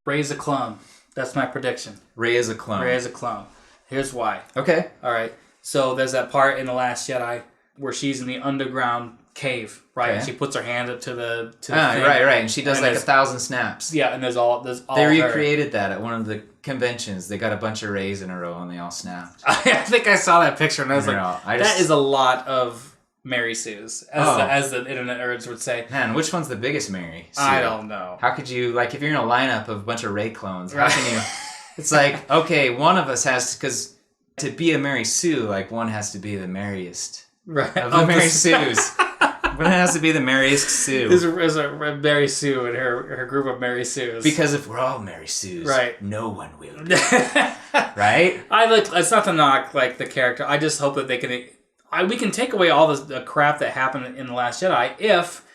Rey is a clone. That's my prediction. Rey is a clone. Rey is a clone. Here's why. Okay. All right. So there's that part in The Last Jedi where she's in the underground cave, right? Okay. And she puts her hand up to the thing. Right. And she does like 1,000 snaps. Yeah, and there's all They recreated that at one of the conventions. They got a bunch of Reys in a row and they all snapped. I think I saw that picture and I was that is a lot of Mary Sue's, as the internet nerds would say. Man, which one's the biggest Mary Sue? I don't know. How could you, like, if you're in a lineup of a bunch of Rey clones, how can you... It's like, okay, one of us has to... Because to be a Mary Sue, like, one has to be the merriest of the Mary Sues. One has to be the merriest Sue. There's a Mary Sue and her group of Mary Sues. Because if we're all Mary Sues, right, no one will be. Right? It's not to knock, like, the character. I just hope that they can... we can take away all the crap that happened in The Last Jedi if,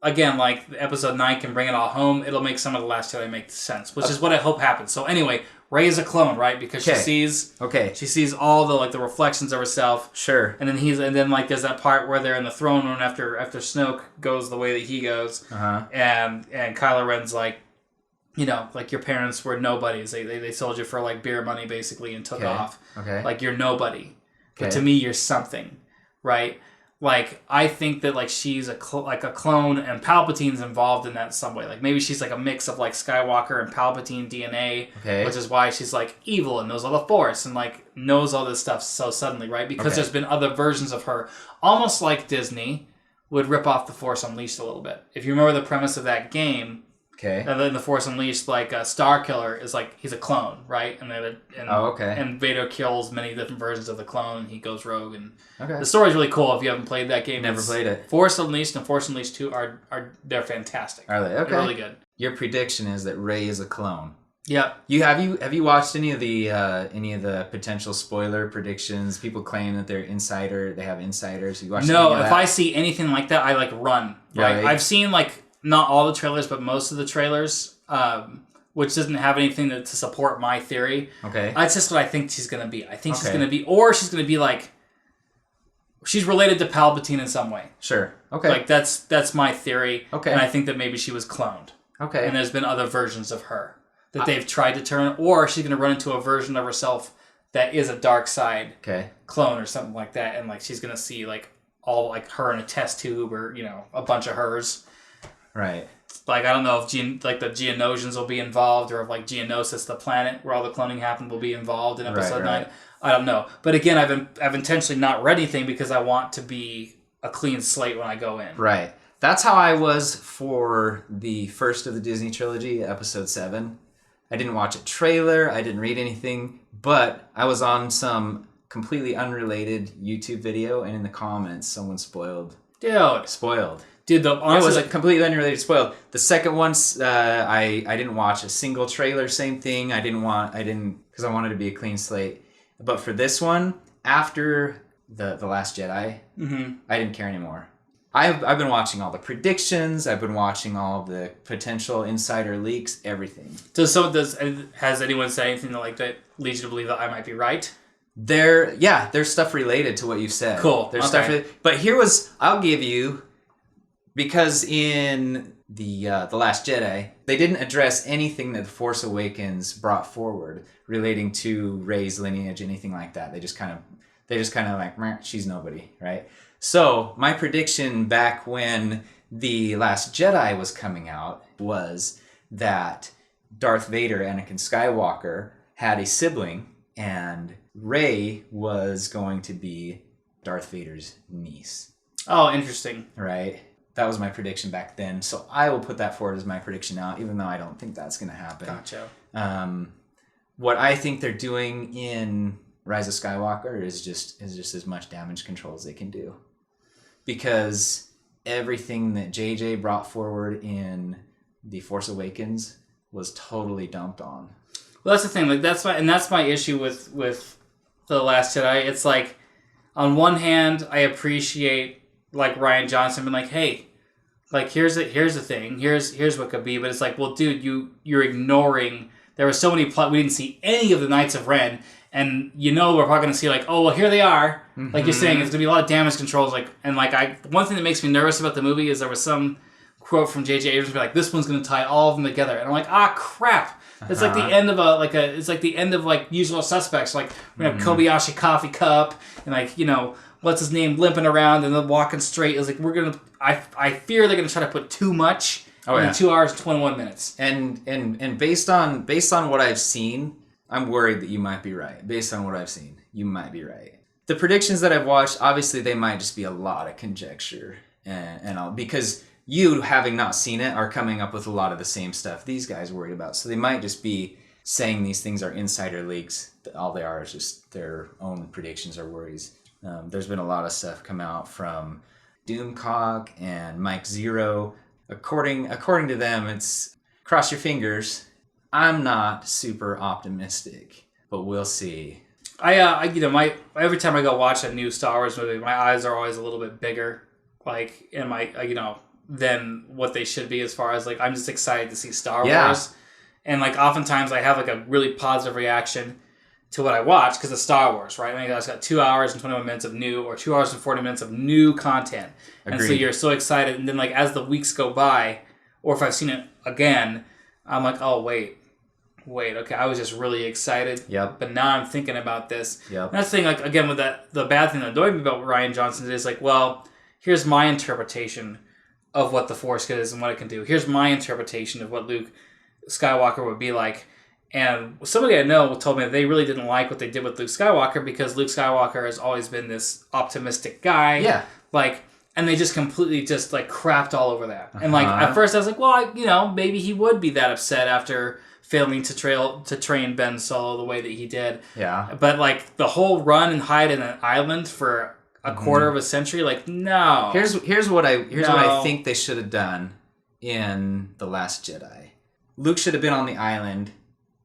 again, like, Episode 9 can bring it all home. It'll make some of The Last Jedi make sense, which is what I hope happens. So anyway, Rey is a clone, right? Because she sees all the reflections of herself. Sure. And then like there's that part where they're in the throne room after Snoke goes the way that he goes. Uh-huh. And Kylo Ren's like, like, your parents were nobodies. They sold you for like beer money basically and took off. Okay. Like, you're nobody. But to me you're something, right? Like, I think that, like, she's a clone and Palpatine's involved in that in some way. Like, maybe she's like a mix of, like, Skywalker and Palpatine DNA, which is why she's, like, evil and knows all the Force and, like, knows all this stuff so suddenly, right? Because there's been other versions of her, almost like Disney would rip off The Force Unleashed a little bit. If you remember the premise of that game, and then The Force Unleashed, like, Starkiller is like, he's a clone, right? And Vader kills many different versions of the clone, and he goes rogue. And the story's really cool if you haven't played that game. Never played it. Force Unleashed and Force Unleashed 2 they're fantastic. Are they? Okay. They're really good. Your prediction is that Rey is a clone. Yep. Have you watched any of the potential spoiler predictions? People claim that they have insiders. You watched No, if I see anything like that, I like run. Right. Right. I've seen like not all the trailers, but most of the trailers, which doesn't have anything to support my theory. Okay. That's just what I think she's going to be. I think she's going to be, or she's going to be like, she's related to Palpatine in some way. Sure. Okay. Like, that's my theory. Okay. And I think that maybe she was cloned. Okay. And there's been other versions of her that they've tried to turn, or she's going to run into a version of herself that is a dark side clone or something like that. And, like, she's going to see, like, all, like, her in a test tube or, a bunch of hers. Right. Like, I don't know if the Geonosians will be involved, or if, like, Geonosis, the planet where all the cloning happened, will be involved in Episode 9. I don't know. But again, I've intentionally not read anything because I want to be a clean slate when I go in. Right. That's how I was for the first of the Disney trilogy, Episode 7. I didn't watch a trailer. I didn't read anything. But I was on some completely unrelated YouTube video, and in the comments, someone spoiled. Dude, honestly, it was like completely unrelated. Spoiled. The second one, I didn't watch a single trailer. Same thing. I didn't because I wanted to be a clean slate. But for this one, after the Last Jedi, I didn't care anymore. I've been watching all the predictions. I've been watching all the potential insider leaks. Everything. Has anyone said anything like that leads you to believe that I might be right? There's stuff related to what you said. Cool. There's stuff. But I'll give you. Because in the Last Jedi, they didn't address anything that The Force Awakens brought forward relating to Rey's lineage, anything like that. They just kind of like, meh, she's nobody, right? So my prediction back when the Last Jedi was coming out was that Darth Vader, Anakin Skywalker, had a sibling, and Rey was going to be Darth Vader's niece. Oh, interesting. Right? That was my prediction back then. So I will put that forward as my prediction now, even though I don't think that's going to happen. Gotcha. What I think they're doing in Rise of Skywalker is just as much damage control as they can do. Because everything that JJ brought forward in The Force Awakens was totally dumped on. Well, that's the thing. Like, that's my issue with The Last Jedi. It's like, on one hand, I appreciate, like, Rian Johnson being like, hey, like, here's the thing, here's what could be, but it's like, well, dude, you're ignoring. There were so many we didn't see any of the Knights of Ren, and we're probably gonna see, like, oh, well, here they are. Like you're saying, it's gonna be a lot of damage controls. Like, and like one thing that makes me nervous about the movie is there was some quote from J.J. Abrams be like, this one's going to tie all of them together. And I'm like, crap. It's like the end of it's like the end of like Usual Suspects. Like we're going to have Kobayashi coffee cup and like, you know, what's his name limping around and then walking straight. It's like we're going to, I fear they're going to try to put too much in 2 hours and 21 minutes. And based on what I've seen, I'm worried that you might be right. Based on what I've seen, you might be right. The predictions that I've watched, obviously they might just be a lot of conjecture and all, because you, having not seen it, are coming up with a lot of the same stuff these guys worried about. So they might just be saying these things are insider leaks. All they are is just their own predictions or worries. There's been a lot of stuff come out from Doomcock and Mike Zero. According to them, it's cross your fingers. I'm not super optimistic, but we'll see. Every time I go watch a new Star Wars movie, my eyes are always a little bit bigger, like in my than what they should be, as far as like I'm just excited to see Star Wars, and like oftentimes I have like a really positive reaction to what I watch because of Star Wars, right? I mean, it's got 2 hours and 21 minutes of new, or 2 hours and 40 minutes of new content, and so you're so excited, and then like as the weeks go by, or if I've seen it again, I'm like, oh wait, okay, I was just really excited. Yep. But now I'm thinking about this. Yep. And that's the thing, like again with that, the bad thing that annoyed me about Rian Johnson is like, well, here's my interpretation of what the Force is and what it can do. Here's my interpretation of what Luke Skywalker would be like. And somebody I know told me that they really didn't like what they did with Luke Skywalker because Luke Skywalker has always been this optimistic guy. Yeah. Like, and they just completely just like crapped all over that. And like at first I was like, well, maybe he would be that upset after failing to train Ben Solo the way that he did. Yeah. But like the whole run and hide in an island for a quarter of a century, like no. Here's what I think they should have done in The Last Jedi. Luke should have been on the island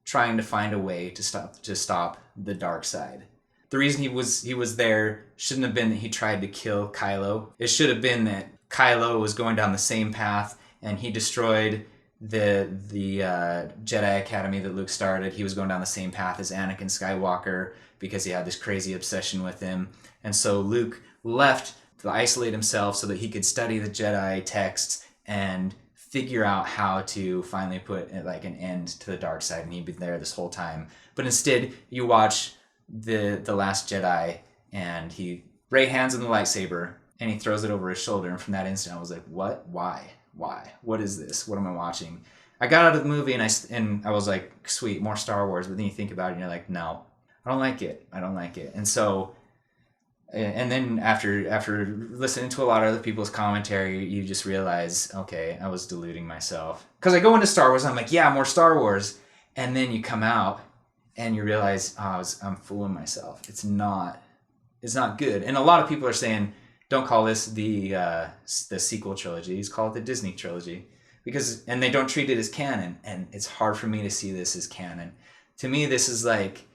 trying to find a way to stop the dark side. The reason he was there shouldn't have been that he tried to kill Kylo. It should have been that Kylo was going down the same path and he destroyed the Jedi Academy that Luke started. He was going down the same path as Anakin Skywalker because he had this crazy obsession with him. And so Luke left to isolate himself so that he could study the Jedi texts and figure out how to finally put like an end to the dark side, and he'd been there this whole time. But instead, you watch the Last Jedi, and Rey hands him the lightsaber, and he throws it over his shoulder. And from that instant, I was like, "What? Why? What is this? What am I watching?" I got out of the movie, and I was like, "Sweet, more Star Wars." But then you think about it, and you're like, "No, I don't like it. And so. And then after listening to a lot of other people's commentary, you just realize, okay, I was deluding myself. Because I go into Star Wars, and I'm like, yeah, more Star Wars. And then you come out, and you realize, I'm fooling myself. It's not good. And a lot of people are saying, don't call this the sequel trilogy. Call it the Disney trilogy. And they don't treat it as canon. And it's hard for me to see this as canon. To me, this is like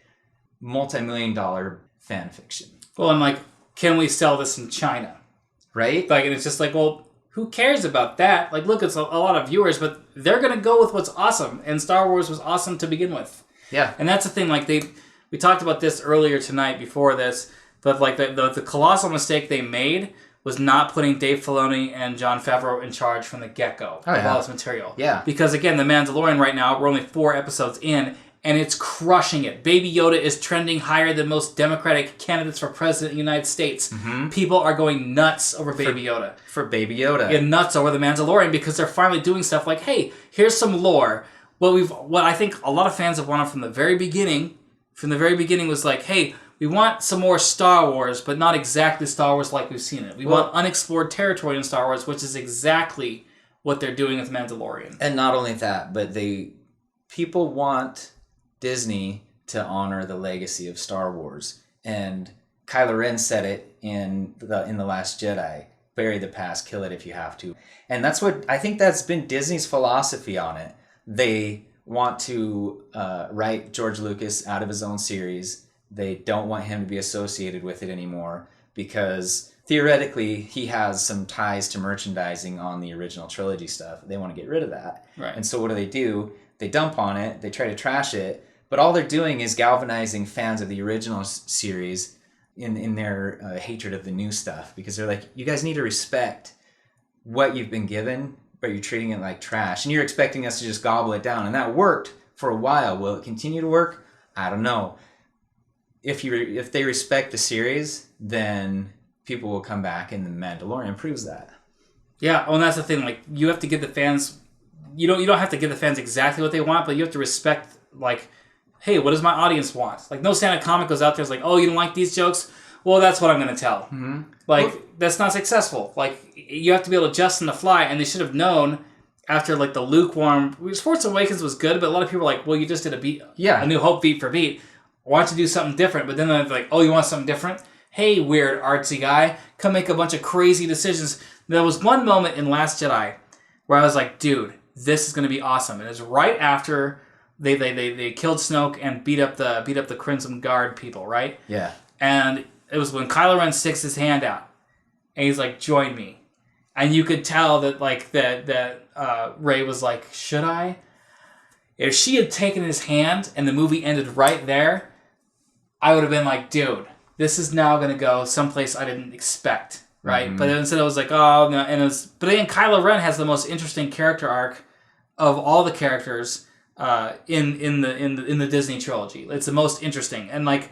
multi-million-dollar fan fiction. Well, I'm like, can we sell this in China? Right? Like, and it's just like, well, who cares about that? Like, look, it's a lot of viewers, but they're going to go with what's awesome. And Star Wars was awesome to begin with. Yeah. And that's the thing, like, we talked about this earlier tonight before this, but like the colossal mistake they made was not putting Dave Filoni and Jon Favreau in charge from the get-go of all this material. Yeah. Because, again, The Mandalorian right now, we're only 4 episodes in, and it's crushing it. Baby Yoda is trending higher than most Democratic candidates for president of the United States. Mm-hmm. People are going nuts over Baby Yoda. For Baby Yoda. And nuts over The Mandalorian because they're finally doing stuff like, hey, here's some lore. What I think a lot of fans have wanted from the very beginning was like, hey, we want some more Star Wars, but not exactly Star Wars like we've seen it. We want unexplored territory in Star Wars, which is exactly what they're doing with Mandalorian. And not only that, but people want Disney to honor the legacy of Star Wars, and Kylo Ren said it in the Last Jedi: bury the past, kill it if you have to. And that's what I think that's been Disney's philosophy on it. They want to write George Lucas out of his own series. They don't want him to be associated with it anymore because theoretically he has some ties to merchandising on the original trilogy stuff. They want to get rid of that. Right. And so what do? They dump on it. They try to trash it. But all they're doing is galvanizing fans of the original series in their hatred of the new stuff, because they're like, you guys need to respect what you've been given. but you're treating it like trash, and you're expecting us to just gobble it down, and that worked for a while. Will it continue to work? I don't know. If they respect the series, then people will come back, and The Mandalorian proves that. Yeah, well, and that's the thing. Like, you have to give the fans. You don't have to give the fans exactly what they want, but you have to respect, like, hey, what does my audience want? Like, no stand-up comic goes out there and is like, oh, you don't like these jokes? Well, that's what I'm going to tell. Mm-hmm. Like, that's not successful. Like, you have to be able to adjust on the fly, and they should have known after, like, the lukewarm... Force Awakens was good, but a lot of people are like, well, you just did a New Hope beat for beat. Why don't you do something different? But then they're like, oh, you want something different? Hey, weird artsy guy, come make a bunch of crazy decisions. There was one moment in Last Jedi where I was like, dude, this is going to be awesome. And it was right after they killed Snoke and beat up the Crimson Guard people, right? Yeah. And it was when Kylo Ren sticks his hand out, and he's like, join me. And you could tell that Rey was like, should I? If she had taken his hand and the movie ended right there, I would have been like, dude, this is now going to go someplace I didn't expect, right? Mm-hmm. But instead it was like, oh, no. But again, Kylo Ren has the most interesting character arc of all the characters in the Disney trilogy. It's the most interesting. And like,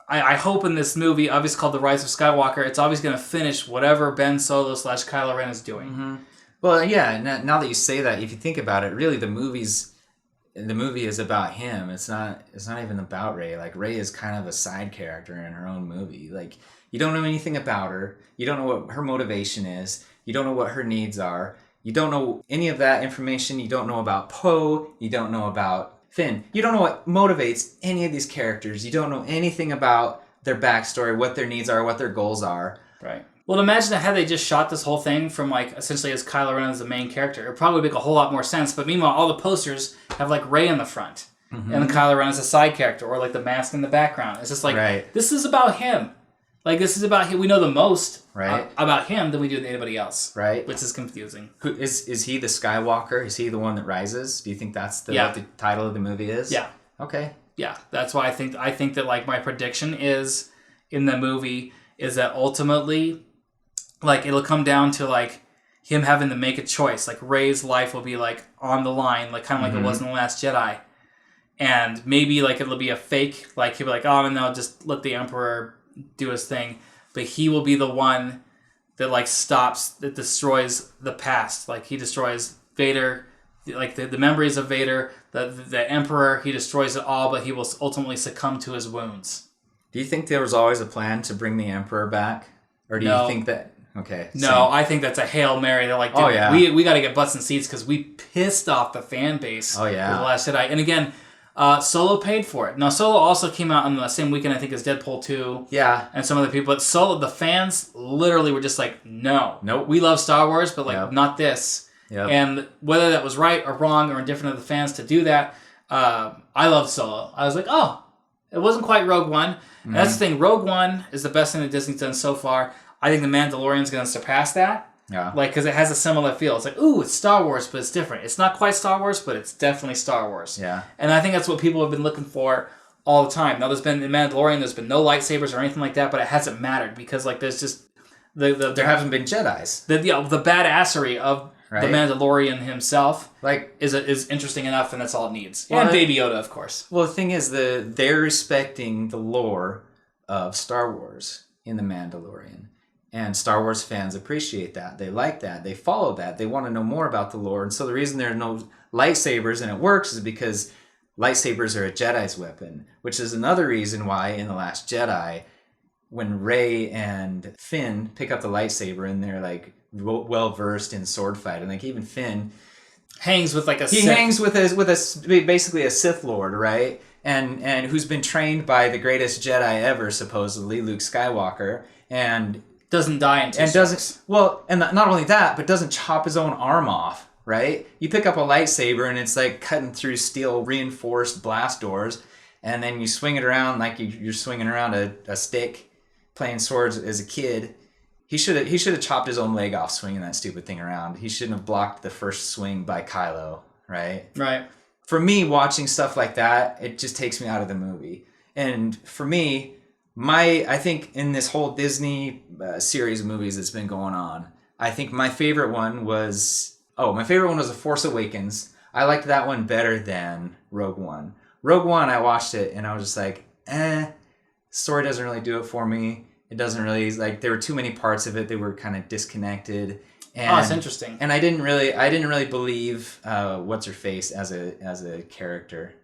I hope in this movie, obviously called The Rise of Skywalker, it's always going to finish whatever Ben Solo / Kylo Ren is doing. Mm-hmm. Well, yeah, now that you say that, if you think about it, really the movie is about him. It's not even about Rey. Like, Rey is kind of a side character in her own movie. Like, you don't know anything about her. You don't know what her motivation is. You don't know what her needs are. You don't know any of that information. You don't know about Poe. You don't know about Finn. You don't know what motivates any of these characters. You don't know anything about their backstory, what their needs are, what their goals are. Right. Well, imagine that had they just shot this whole thing from, like, essentially as Kylo Ren as the main character. It would probably make a whole lot more sense. But meanwhile, all the posters have, like, Rey in the front. Mm-hmm. And Kylo Ren as a side character, or, like, the mask in the background. It's just like, right. This is about him. Like, this is about him. We know the most about him than we do anybody else. Right. Which is confusing. Is he the Skywalker? Is he the one that rises? Do you think that's what the title of the movie is? Yeah. Okay. Yeah. That's why I think that, like, my prediction is in the movie is that ultimately, like, it'll come down to, like, him having to make a choice. Like, Rey's life will be, like, on the line, like, kind of like it was in The Last Jedi. And maybe, like, it'll be a fake. Like, he'll be like, oh, no, just let the Emperor do his thing. But he will be the one that, like, that destroys the past. Like, he destroys Vader, like, the memories of Vader, the Emperor. He destroys it all, but he will ultimately succumb to his wounds. Do you think there was always a plan to bring the Emperor back? Or do you think that... Okay. No, same. I think that's a Hail Mary. They're like, dude, we got to get butts and seats because we pissed off the fan base with The Last Jedi. And again, Solo paid for it. Now, Solo also came out on the same weekend, I think, as Deadpool 2. Yeah. And some other people. But Solo, the fans literally were just like, no. Nope. We love Star Wars, but, like, not this. Yep. And whether that was right or wrong or indifferent of the fans to do that, I loved Solo. I was like, oh, it wasn't quite Rogue One. Mm-hmm. And that's the thing. Rogue One is the best thing that Disney's done so far. I think The Mandalorian's going to surpass that. Yeah. Like, because it has a similar feel. It's like, ooh, it's Star Wars, but it's different. It's not quite Star Wars, but it's definitely Star Wars. Yeah. And I think that's what people have been looking for all the time. Now, in Mandalorian, there's been no lightsabers or anything like that, but it hasn't mattered because, like, there's just... there haven't been Jedis. The badassery of the Mandalorian himself is interesting enough, and that's all it needs. Well, and Baby Yoda, of course. Well, the thing is, they're respecting the lore of Star Wars in The Mandalorian. And Star Wars fans appreciate that. They like that. They follow that. They want to know more about the lore. And so the reason there are no lightsabers and it works is because lightsabers are a Jedi's weapon, which is another reason why in The Last Jedi, when Rey and Finn pick up the lightsaber and they're, like, well-versed in sword fight, and, like, even Finn hangs with, like, basically a Sith Lord, right? And who's been trained by the greatest Jedi ever, supposedly, Luke Skywalker, and doesn't die in 2 and doesn't and not only that, but doesn't chop his own arm off, right? You pick up a lightsaber and it's like cutting through steel reinforced blast doors, and then you swing it around like you're swinging around a stick, playing swords as a kid. He should have chopped his own leg off swinging that stupid thing around. He shouldn't have blocked the first swing by Kylo, right? Right. For me, watching stuff like that, it just takes me out of the movie. And for me, I think in this whole Disney series of movies that's been going on, I think my favorite one was my favorite one was The Force Awakens. I liked that one better than Rogue One. Rogue One, I watched it and I was just like, story doesn't really do it for me. It doesn't really, like, there were too many parts of it that were kind of disconnected. And, it's interesting. And I didn't really believe what's her face as a character.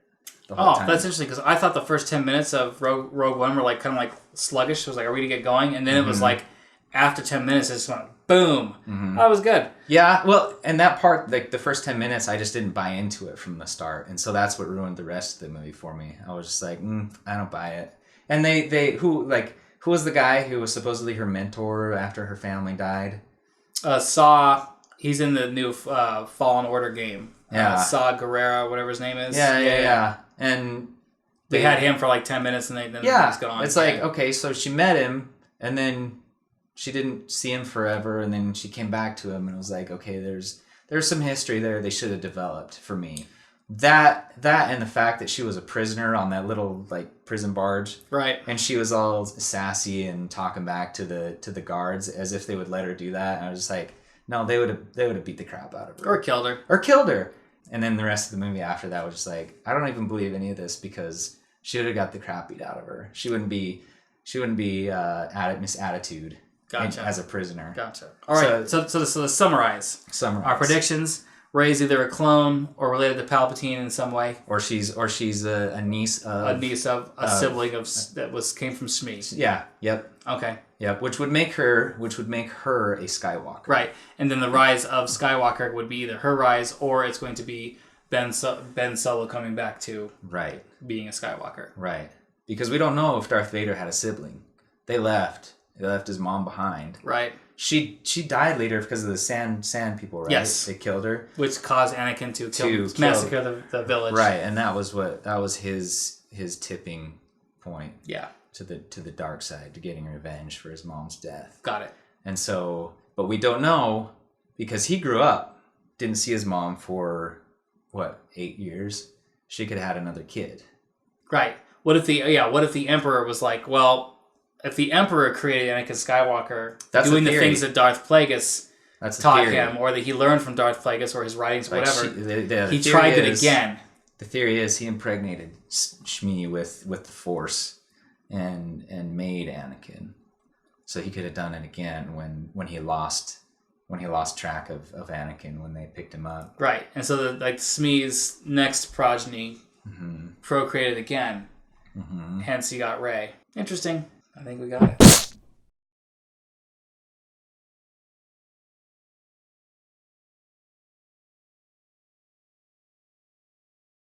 The whole time. That's interesting, because I thought the first 10 minutes of Rogue One were like kind of like sluggish. It was like, are we gonna get going? And then it was like after 10 minutes, it just went boom. That was good. Yeah, well, and that part, like the first 10 minutes, I just didn't buy into it from the start, and so that's what ruined the rest of the movie for me. I was just like, I don't buy it. And who was the guy who was supposedly her mentor after her family died? Saw. He's in the new Fallen Order game. Yeah. Saw Gerrera, whatever his name is. Yeah. And they had him for like 10 minutes, and then he's gone. It's like, okay, so she met him, and then she didn't see him forever, and then she came back to him, and it was like, okay, there's some history there they should have developed for me. That and the fact that she was a prisoner on that little like prison barge, right? And she was all sassy and talking back to the guards as if they would let her do that. And I was just like, no, they would have beat the crap out of her or killed her. And then the rest of the movie after that was just like, I don't even believe any of this, because she would have got the crap beat out of her. She wouldn't be Miss Attitude. Gotcha. As a prisoner. Gotcha. All right. So to summarize our predictions: Rey's either a clone or related to Palpatine in some way, or she's a niece of a sibling that came from Shmi. Yeah. Yep. Okay. Yep. Which would make her a Skywalker. Right. And then the rise of Skywalker would be either her rise, or it's going to be Ben Solo coming back to being a Skywalker. Right. Because we don't know if Darth Vader had a sibling. They left his mom behind. Right. She died later because of the sand people, right? Yes. They killed her. Which caused Anakin to massacre the village. Right, and that was his tipping point. Yeah. To the dark side, to getting revenge for his mom's death. Got it. And so, but we don't know, because he grew up, didn't see his mom for 8 years. She could have had another kid. Right. What if the Emperor was like, well, if the Emperor created Anakin Skywalker, doing the things that Darth Plagueis taught him, or that he learned from Darth Plagueis, or his writings, or whatever, he tried it again. The theory is he impregnated Shmi with the Force and made Anakin, so he could have done it again when he lost track of Anakin when they picked him up. Right, and so Shmi's next progeny procreated again. Hence, he got Rey. Interesting. I think we got it.